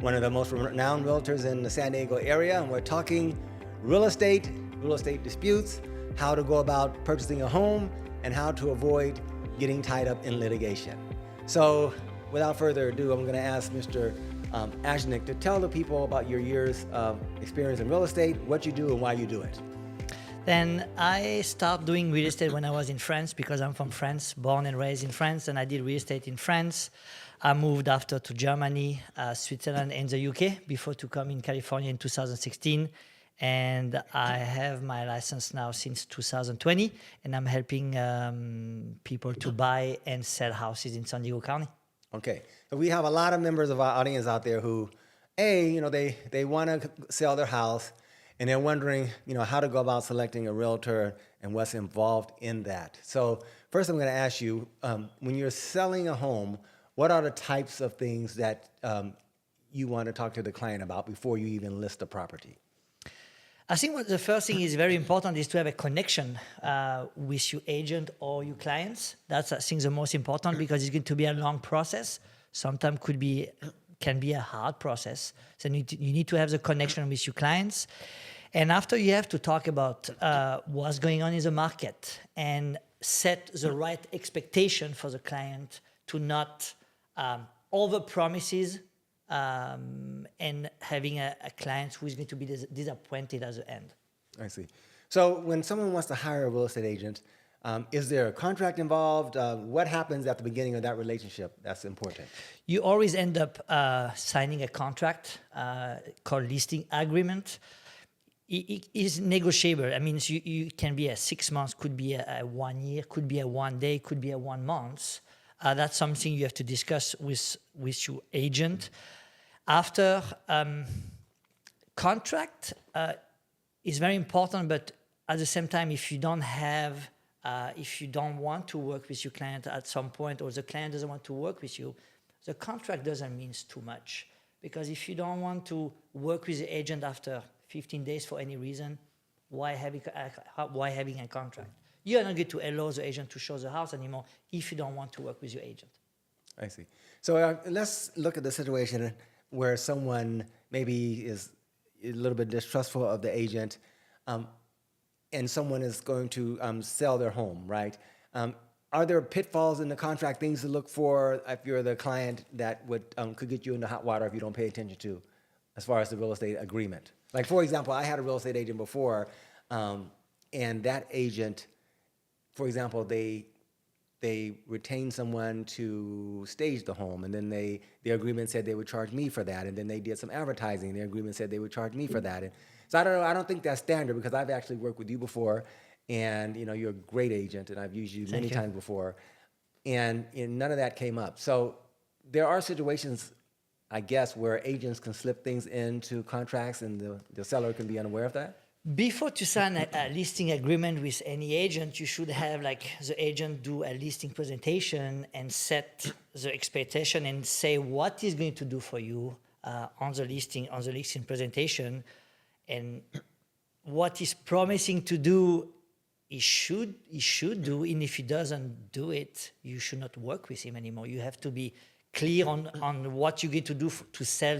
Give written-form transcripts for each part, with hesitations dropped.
one of the most renowned realtors in the San Diego area, and we're talking real estate disputes, how to go about purchasing a home, and how to avoid getting tied up in litigation. So without further ado, I'm going to ask Mr. Ashnick to tell the people about your years of experience in real estate, what you do and why you do it. Then I started doing real estate when I was in France, because I'm from France, born and raised in France, and I did real estate in France. I moved after to Germany, Switzerland, and the UK before to come in California in 2016. And I have my license now since 2020, and I'm helping people to buy and sell houses in San Diego County. Okay, so we have a lot of members of our audience out there who, they want to sell their house, and they're wondering, how to go about selecting a realtor and what's involved in that. So first I'm going to ask you, when you're selling a home, what are the types of things that you want to talk to the client about before you even list the property? I think the first thing is very important is to have a connection with your agent or your clients. That's, I think, the most important, because it's going to be a long process. Sometimes can be a hard process. So you need to have the connection with your clients. And after, you have to talk about what's going on in the market and set the right expectation for the client to not over-promises and having a client who is going to be disappointed at the end. I see. So when someone wants to hire a real estate agent, is there a contract involved? What happens at the beginning of that relationship that's important? You always end up signing a contract called listing agreement. It is negotiable. I mean, you can be a 6 months, could be a 1 year, could be a 1 day, could be a 1 month. That's something you have to discuss with your agent. After, contract is very important, but at the same time, if you don't want to work with your client at some point, or the client doesn't want to work with you, the contract doesn't mean too much. Because if you don't want to work with the agent after 15 days for any reason, why having a contract? You're not going to allow the agent to show the house anymore if you don't want to work with your agent. I see. So let's look at the situation where someone maybe is a little bit distrustful of the agent, and someone is going to sell their home, right? Are there pitfalls in the contract, things to look for if you're the client that could get you into hot water if you don't pay attention to, as far as the real estate agreement? Like, for example, I had a real estate agent before, and that agent, for example, they retained someone to stage the home, and then the agreement said they would charge me for that, and then they did some advertising. The agreement said they would charge me for that. And so I don't know. I don't think that's standard, because I've actually worked with you before, and you're a great agent, and I've used you many times before, and none of that came up. So there are situations, I guess, where agents can slip things into contracts, and the seller can be unaware of that. Before to sign a listing agreement with any agent, you should have the agent do a listing presentation and set the expectation and say what he's going to do for you on the listing presentation, and what he's promising to do. He should do, and if he doesn't do it, you should not work with him anymore. You have to be clear on what you're going to do to sell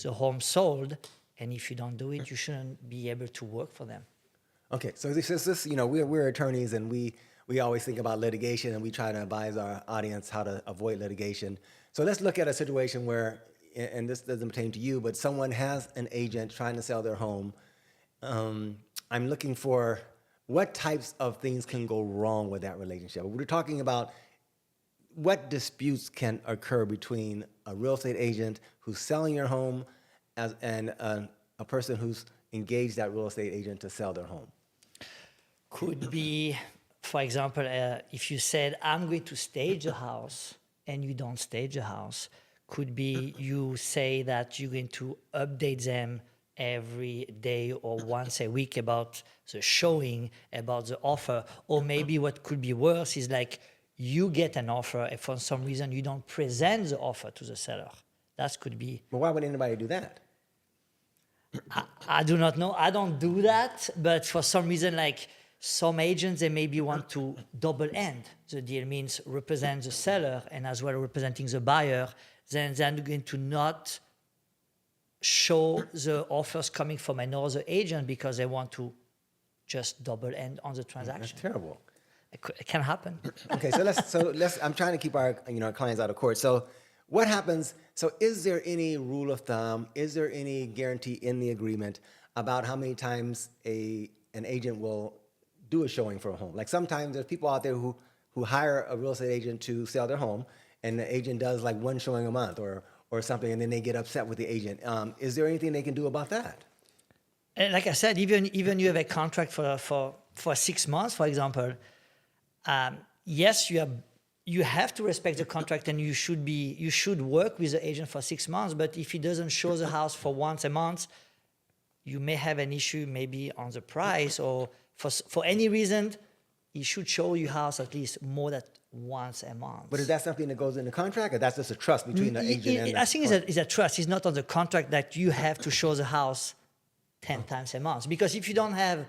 the home sold. And if you don't do it, you shouldn't be able to work for them. Okay, so this we're attorneys, and we always think about litigation, and we try to advise our audience how to avoid litigation. So let's look at a situation where, and this doesn't pertain to you, but someone has an agent trying to sell their home. I'm looking for what types of things can go wrong with that relationship. We're talking about what disputes can occur between a real estate agent who's selling your home and a person who's engaged that real estate agent to sell their home. Could be, for example, if you said, I'm going to stage a house, and you don't stage a house. Could be you say that you're going to update them every day or once a week about the showing, about the offer. Or maybe what could be worse is you get an offer, and for some reason you don't present the offer to the seller. That could be. But why would anybody do that? I do not know. I don't do that. But for some reason, some agents, they maybe want to double end the deal, means represent the seller and as well representing the buyer. Then they're going to not show the offers coming from another agent because they want to just double end on the That's transaction. terrible. It can happen. Okay, so let's. I'm trying to keep our our clients out of court. So, what happens? So, is there any rule of thumb? Is there any guarantee in the agreement about how many times an agent will do a showing for a home? Like sometimes there's people out there who hire a real estate agent to sell their home, and the agent does like one showing a month or something, and then they get upset with the agent. Is there anything they can do about that? And like I said, even you have a contract for 6 months, for example. Yes, you have to respect the contract, and you should work with the agent for 6 months. But if he doesn't show the house for once a month, you may have an issue maybe on the price, or for any reason, he should show you house at least more than once a month. But is that something that goes in the contract, or that's just a trust between the agent and the I think it's a trust. It's not on the contract that you have to show the house 10 times a month. Because if you don't have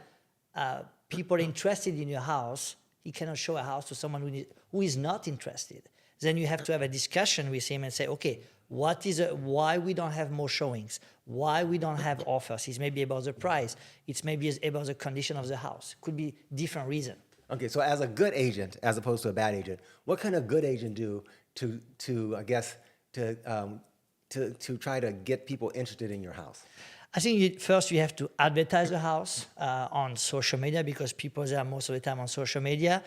people interested in your house, he cannot show a house to someone who is not interested. Then you have to have a discussion with him and say, okay, why we don't have more showings? Why we don't have offers? It's maybe about the price. It's maybe about the condition of the house. Could be different reason. Okay, so as a good agent, as opposed to a bad agent, what can a good agent do to I guess to try to get people interested in your house? I think first you have to advertise the house on social media, because people are most of the time on social media.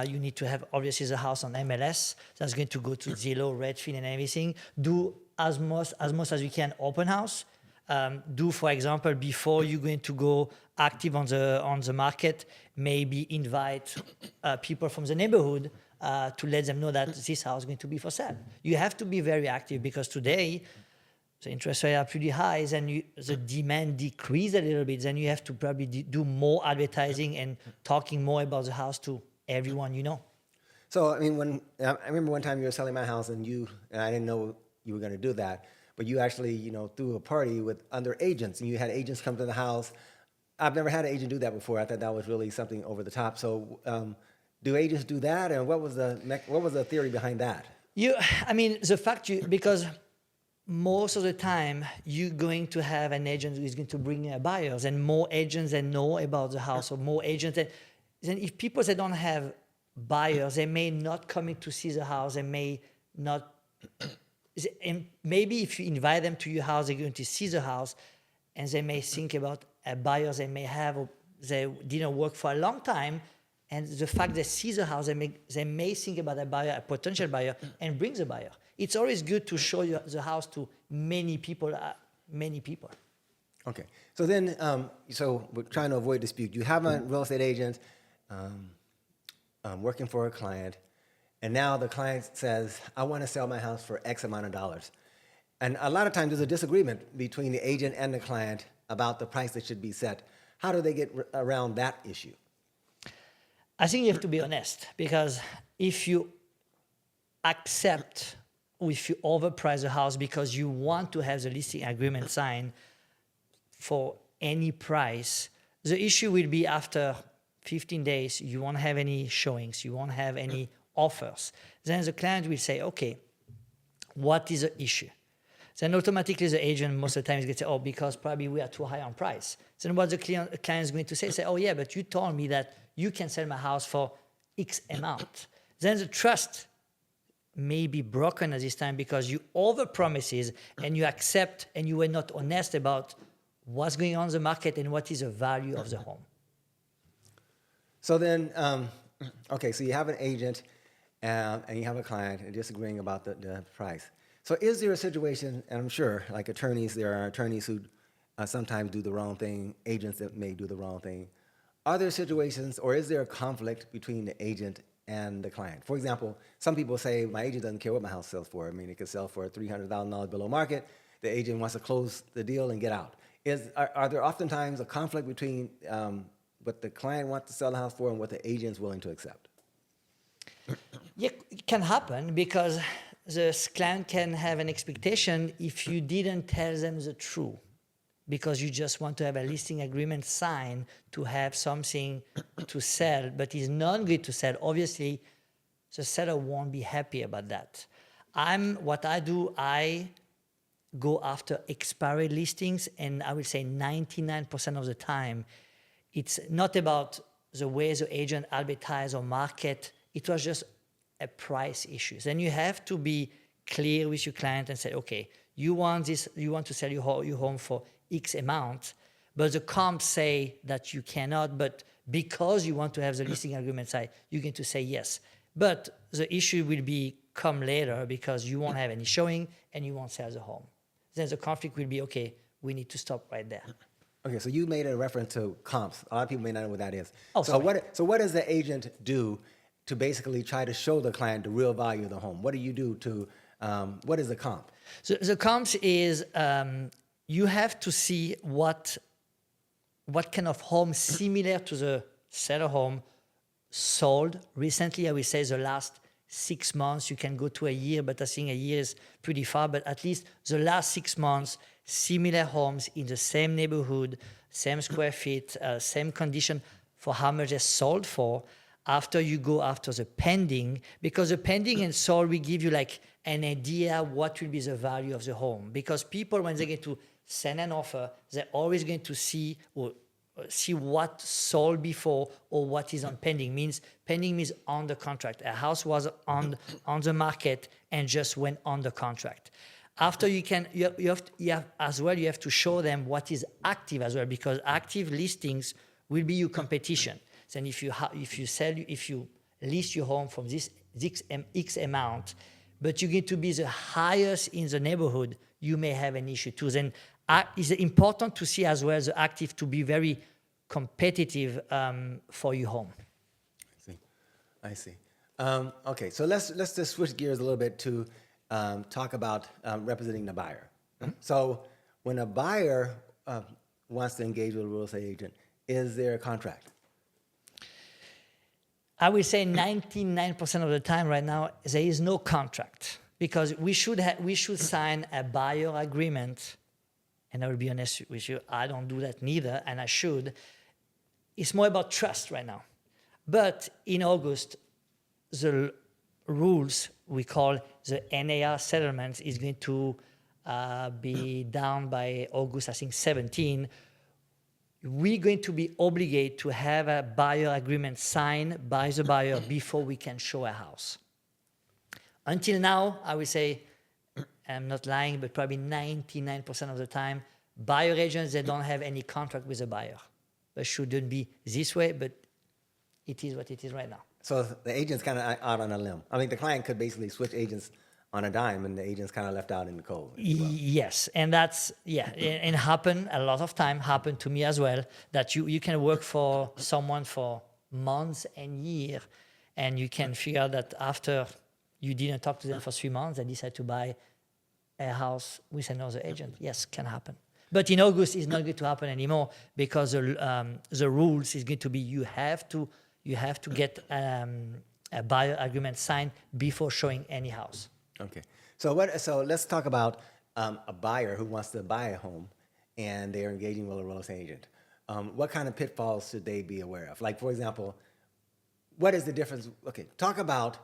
You need to have obviously the house on MLS. That's going to go to Zillow, Redfin, and everything. Do as much as you can open house. Do, for example, before you're going to go active on the market, maybe invite people from the neighborhood to let them know that this house is going to be for sale. You have to be very active, because today the interest rates are pretty high, then the demand decreases a little bit. Then you have to probably do more advertising and talking more about the house to everyone you know. So I mean, I remember one time you were selling my house, and I didn't know you were going to do that, but you actually threw a party with other agents, and you had agents come to the house. I've never had an agent do that before. I thought that was really something over the top. So do agents do that, and what was the theory behind that? The fact because most of the time you're going to have an agent who is going to bring buyers, and more agents that know about the house, or more agents then if people that don't have buyers, they may not come in to see the house, they may not, and maybe if you invite them to your house, they're going to see the house, and they may think about a buyer they may have, or they didn't work for a long time, and the fact they see the house, they may think about a potential buyer, and bring the buyer. It's always good to show the house to many people. Okay, so then, so we're trying to avoid dispute. You have a real estate agent working for a client, and now the client says, I want to sell my house for X amount of dollars. And a lot of times there's a disagreement between the agent and the client about the price that should be set. How do they get around that issue? I think you have to be honest, because if you accept, or if you overprice the house because you want to have the listing agreement signed for any price, the issue will be after 15 days, you won't have any showings, you won't have any offers. Then the client will say, okay, what is the issue? Then automatically the agent most of the time is going to say, oh, because probably we are too high on price. Then what the client is going to say, oh yeah, but you told me that you can sell my house for X amount. Then the trust may be broken at this time, because you overpromises and you accept, and you were not honest about what's going on in the market and what is the value of the home. So then, okay, so you have an agent and you have a client and disagreeing about the price. So is there a situation, and I'm sure like attorneys, there are attorneys who sometimes do the wrong thing, agents that may do the wrong thing. Are there situations, or is there a conflict between the agent and the client? For example, some people say, my agent doesn't care what my house sells for. I mean, it could sell for $300,000 below market. The agent wants to close the deal and get out. Are there oftentimes a conflict between what the client wants to sell the house for and what the agent is willing to accept? Yeah, it can happen, because the client can have an expectation if you didn't tell them the truth, because you just want to have a listing agreement signed to have something to sell, but it's not going to sell. Obviously, the seller won't be happy about that. I go after expired listings, and I would say 99% of the time, it's not about the way the agent advertise or market. It was just a price issue. Then you have to be clear with your client and say, okay, you want to sell your home for X amount, but the comps say that you cannot, but because you want to have the listing agreement side, you're going to say yes. But the issue will come later because you won't have any showing and you won't sell the home. Then the conflict will be, okay, we need to stop right there. Okay, so you made a reference to comps. A lot of people may not know what that is. Oh, so sorry. what does the agent do to basically try to show the client the real value of the home? What do you do to, what is the comp? So the comps is you have to see what kind of home similar to the seller home sold recently. I would say the last 6 months. You can go to a year, but I think a year is pretty far. But at least the last 6 months, similar homes in the same neighborhood, same square feet, same condition for how much they sold for. After you go after the pending, because the pending and sold will give you like an idea what will be the value of the home. Because people, when they get to send an offer, they're always going to see what sold before or what is on pending. Pending means on the contract. A house was on the market and just went on the contract. After you have to show them what is active as well, because active listings will be your competition. Then if you list your home from this X amount, but you're going to be the highest in the neighborhood, you may have an issue too. Then it's important to see as well the active to be very competitive for your home. I see. Okay, so let's just switch gears a little bit to talk about representing the buyer. So when a buyer wants to engage with a real estate agent, is there a contract? I would say 99% of the time right now, there is no contract because we should sign a buyer agreement. And I will be honest with you, I don't do that neither, and I should. It's more about trust right now. But in August, the rules we call the NAR settlement is going to be down by August, I think 17. We're going to be obligated to have a buyer agreement signed by the buyer before we can show a house. Until now, I would say, I'm not lying, but probably 99% of the time, buyer agents, they don't have any contract with the buyer. It shouldn't be this way, but it is what it is right now. So the agent's kind of out on a limb. I mean, the client could basically switch agents on a dime, and the agent's kind of left out in the cold. Yes, and that's, and happen a lot of time, happened to me as well, that you can work for someone for months and years, and you can figure that after you didn't talk to them for 3 months, they decide to buy a house with another agent. Yes, can happen. But in August, it's not going to happen anymore because the rules is going to be you have to get a buyer agreement signed before showing any house. Okay. So let's talk about a buyer who wants to buy a home and they're engaging with a real estate agent. What kind of pitfalls should they be aware of? Like, for example, what is the difference? Okay, talk about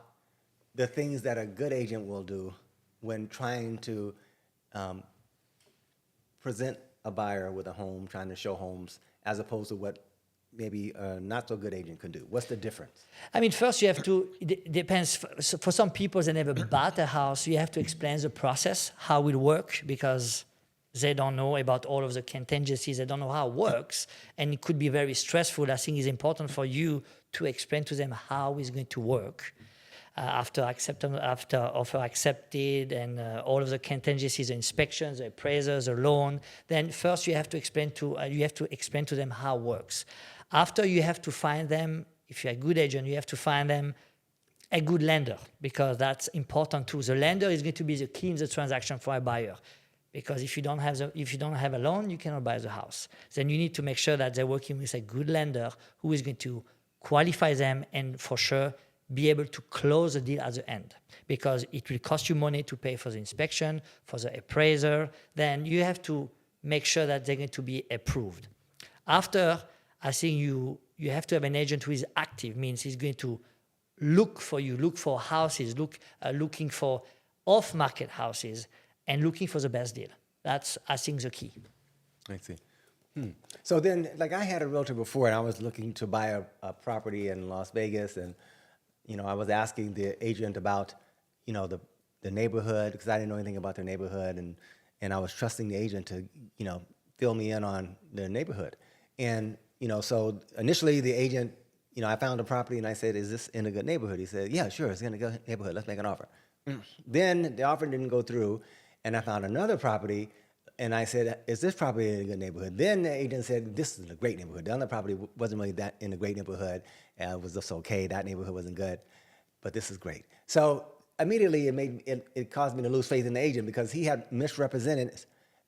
the things that a good agent will do when trying to present a buyer with a home, trying to show homes, as opposed to what maybe a not so good agent can do. What's the difference? I mean, first you have to, it depends. For some people, they never bought a house. You have to explain the process, how it works, because they don't know about all of the contingencies. They don't know how it works. And it could be very stressful. I think it's important for you to explain to them how it's going to work. After offer accepted and all of the contingencies, the inspections, the appraisers, the loan, then first you have to explain to them how it works. After you have to find them, if you're a good agent, you have to find them a good lender because that's important too. The lender is going to be the key in the transaction for a buyer. Because if you don't have a loan, you cannot buy the house. Then you need to make sure that they're working with a good lender who is going to qualify them and for sure be able to close the deal at the end, because it will cost you money to pay for the inspection, for the appraiser. Then you have to make sure that they're going to be approved. After, I think you have to have an agent who is active, means he's going to look for houses, looking for off-market houses, and looking for the best deal. That's, I think, the key. I see. So then, like I had a realtor before, and I was looking to buy a property in Las Vegas, and I was asking the agent about, the neighborhood because I didn't know anything about their neighborhood, and I was trusting the agent to, fill me in on their neighborhood, and so initially the agent, I found a property and I said, "Is this in a good neighborhood?" He said, "Yeah, sure, it's in a good neighborhood. Let's make an offer." Then the offer didn't go through, and I found another property. And I said, "Is this property in a good neighborhood?" Then the agent said, "This is a great neighborhood." The other property wasn't really that in a great neighborhood. It was just okay. That neighborhood wasn't good, but this is great. So immediately it caused me to lose faith in the agent because he had misrepresented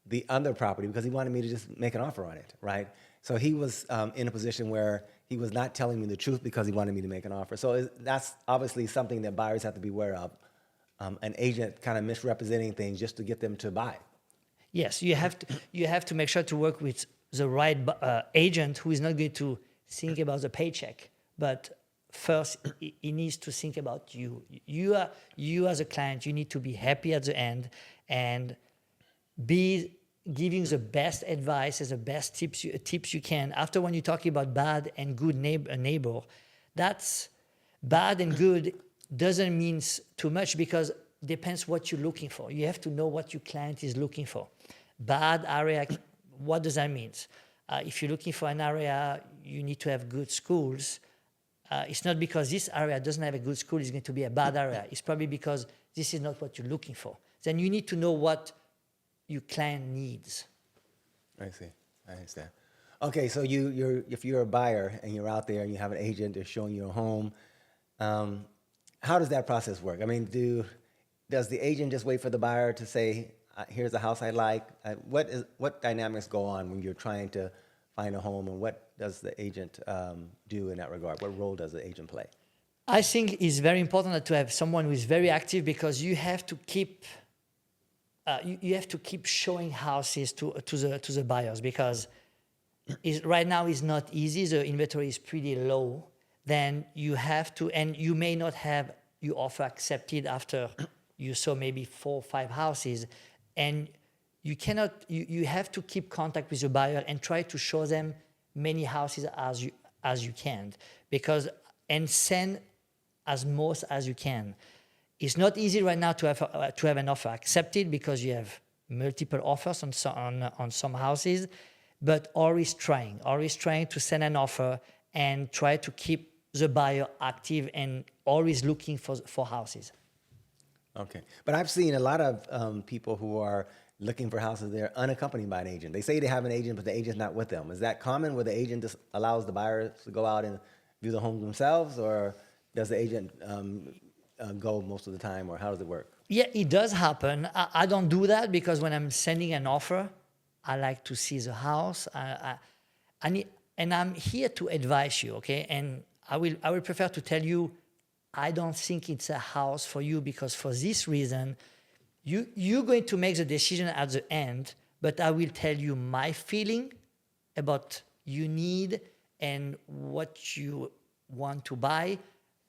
the other property because he wanted me to just make an offer on it, right? So he was in a position where he was not telling me the truth because he wanted me to make an offer. So that's obviously something that buyers have to be aware of. An agent kind of misrepresenting things just to get them to buy. Yes, you have to make sure to work with the right agent who is not going to think about the paycheck, but first he needs to think about you. You as a client, you need to be happy at the end and be giving the best advice and the best tips you can. After when you're talking about bad and good neighbor, that's bad and good doesn't mean too much because depends what you're looking for. You have to know what your client is looking for. Bad area, what does that mean? If you're looking for an area, you need to have good schools. It's not because this area doesn't have a good school, it's going to be a bad area. It's probably because this is not what you're looking for. Then you need to know what your client needs. I see. I understand. Okay, so if you're a buyer and you're out there and you have an agent, they're showing you a home, how does that process work? I mean, does the agent just wait for the buyer to say, "Here's a house I like"? What dynamics go on when you're trying to find a home, and what does the agent do in that regard? What role does the agent play? I think it's very important to have someone who is very active because you have to keep showing houses to the buyers because right now it's not easy. The inventory is pretty low. Then you have to, and you may not have your offer accepted after you saw maybe 4 or 5 houses, and you cannot. You have to keep contact with your buyer and try to show them many houses as you can, and send as most as you can. It's not easy right now to have an offer accepted because you have multiple offers on some houses, but always trying to send an offer and try to keep the buyer active and always looking for houses. Okay, but I've seen a lot of people who are looking for houses. They're unaccompanied by an agent. They say they have an agent, but the agent's not with them. Is that common where the agent just allows the buyers to go out and view the home themselves, or does the agent go most of the time, or how does it work? Yeah, it does happen. I don't do that because when I'm sending an offer, I like to see the house. And I'm here to advise you, okay? And I will prefer to tell you, I don't think it's a house for you because for this reason, you're going to make the decision at the end, but I will tell you my feeling about your need and what you want to buy.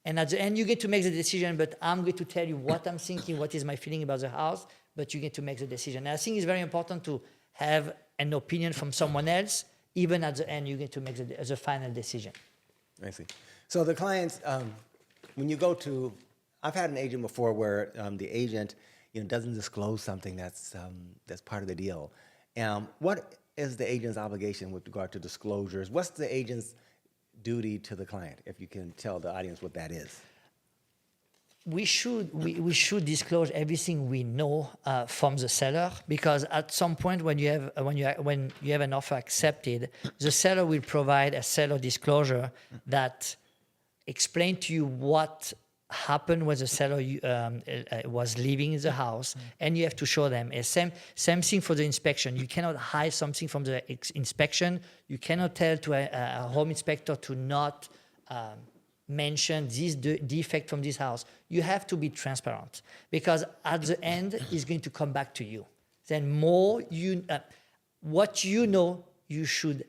And at the end, you get to make the decision, but I'm going to tell you what I'm thinking, what is my feeling about the house, but you get to make the decision. And I think it's very important to have an opinion from someone else. Even at the end, you get to make the final decision. I see. So the clients, when you go to, I've had an agent before where the agent, doesn't disclose something that's part of the deal. What is the agent's obligation with regard to disclosures? What's the agent's duty to the client, if you can tell the audience what that is? We should disclose everything we know from the seller, because at some point when you have an offer accepted, the seller will provide a seller disclosure that explains to you what happened when the seller was living in the house, and you have to show them. Same thing for the inspection. You cannot hide something from the inspection. You cannot tell to a home inspector to not mention this defect from this house. You have to be transparent, because at the end, it's going to come back to you. Then what you know, you should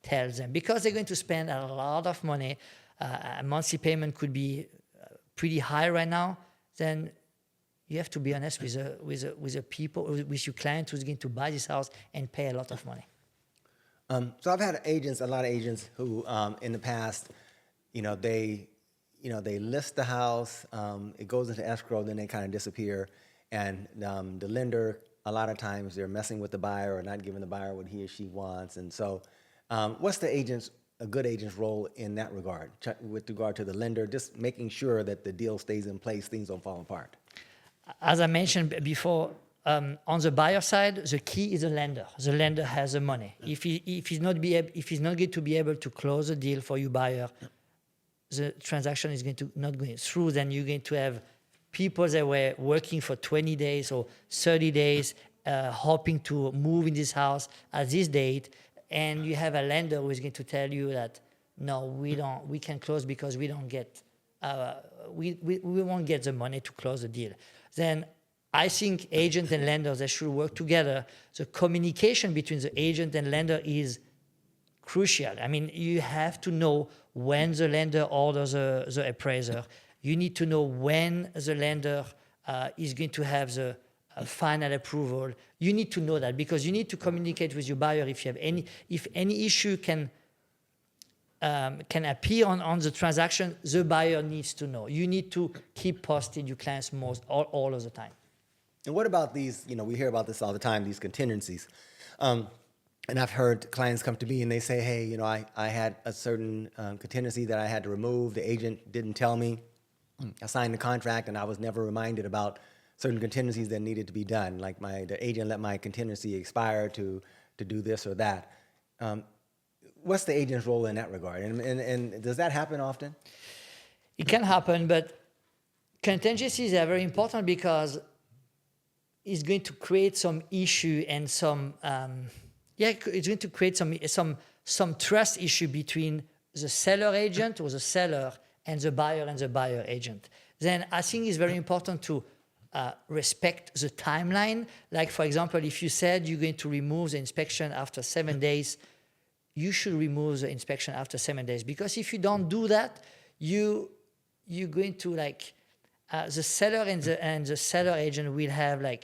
tell them, because they're going to spend a lot of money. A monthly payment could be pretty high right now. Then you have to be honest with the people, with your client who's going to buy this house and pay a lot of money. So I've had a lot of agents who, in the past, they list the house, it goes into escrow, then they kind of disappear, and the lender, a lot of times, they're messing with the buyer or not giving the buyer what he or she wants, and so, what's a good agent's role in that regard, with regard to the lender, just making sure that the deal stays in place, things don't fall apart? As I mentioned before, on the buyer side, the key is the lender. The lender has the money. If he's not going to be able to close a deal for you buyer, the transaction is not going through. Then you're going to have people that were working for 20 days or 30 days, hoping to move in this house at this date, and you have a lender who is going to tell you that no, we can close because we don't get. We won't get the money to close the deal. Then I think agent and lenders, they should work together. The communication between the agent and lender is crucial. I mean, you have to know when the lender orders the appraiser. You need to know when the lender is going to have the final approval. You need to know that because you need to communicate with your buyer if any issue can appear on the transaction. The buyer needs to know. You need to keep posting your clients all of the time. And what about these, we hear about this all the time, these contingencies. And I've heard clients come to me and they say, hey, I had a certain contingency that I had to remove. The agent didn't tell me. I signed the contract and I was never reminded about certain contingencies that needed to be done. Like the agent let my contingency expire to do this or that. What's the agent's role in that regard? And does that happen often? It can happen, but contingencies are very important because it's going to create some issue and it's going to create some trust issue between the seller agent or the seller and the buyer agent. Then I think it's very important to respect the timeline. Like, for example, if you said you're going to remove the inspection after 7 days, you should remove the inspection after 7 days. Because if you don't do that, you're going to the seller and the seller agent will have a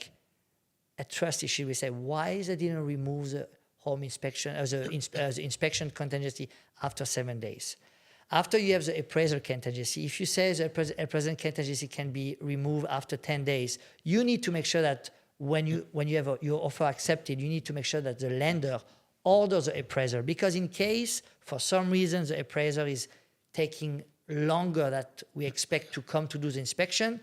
trust issue. We say, why they didn't remove the home inspection, the inspection contingency after 7 days? After you have the appraisal contingency, if you say the appraisal contingency can be removed after 10 days, you need to make sure that when you have your offer accepted, you need to make sure that the lender orders the appraiser. Because in case, for some reason, the appraiser is taking longer than we expect to come to do the inspection,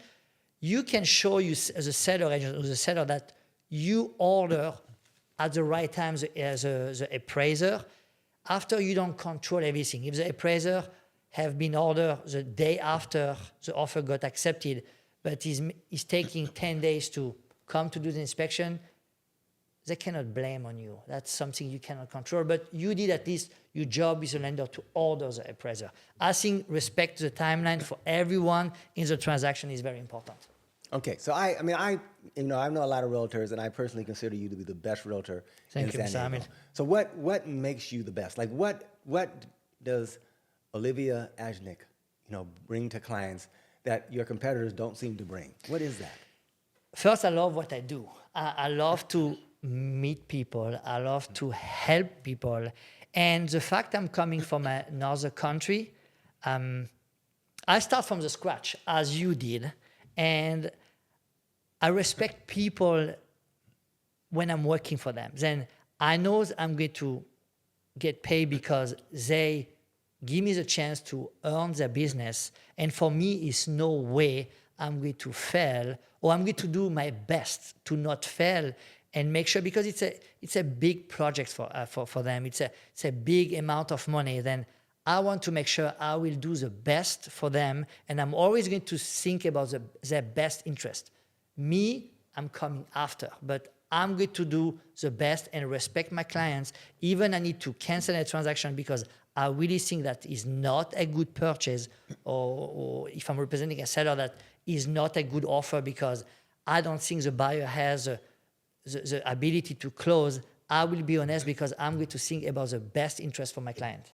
you can show you as a seller agent or the seller that you order at the right time the appraiser. After, you don't control everything. If the appraiser have been ordered the day after the offer got accepted, but is taking 10 days to come to do the inspection, they cannot blame on you. That's something you cannot control. But you did at least your job as a lender to order the appraiser. I think respect the timeline for everyone in the transaction is very important. Okay, so I know a lot of realtors, and I personally consider you to be the best realtor in San Diego. Amiel. So what makes you the best? Like what does Olivia Ajnik, bring to clients that your competitors don't seem to bring? What is that? First, I love what I do. I love to meet people. I love to help people. And the fact I'm coming from another country, I start from the scratch, as you did. And I respect people when I'm working for them. Then I know I'm going to get paid because they give me the chance to earn their business. And for me, it's no way I'm going to fail, or I'm going to do my best to not fail and make sure, because it's a big project for them. It's a big amount of money. Then I want to make sure I will do the best for them, and I'm always going to think about their best interest. Me, I'm coming after, but I'm going to do the best and respect my clients. Even I need to cancel a transaction because I really think that is not a good purchase, or if I'm representing a seller, that is not a good offer because I don't think the buyer has the ability to close. I will be honest because I'm going to think about the best interest for my client.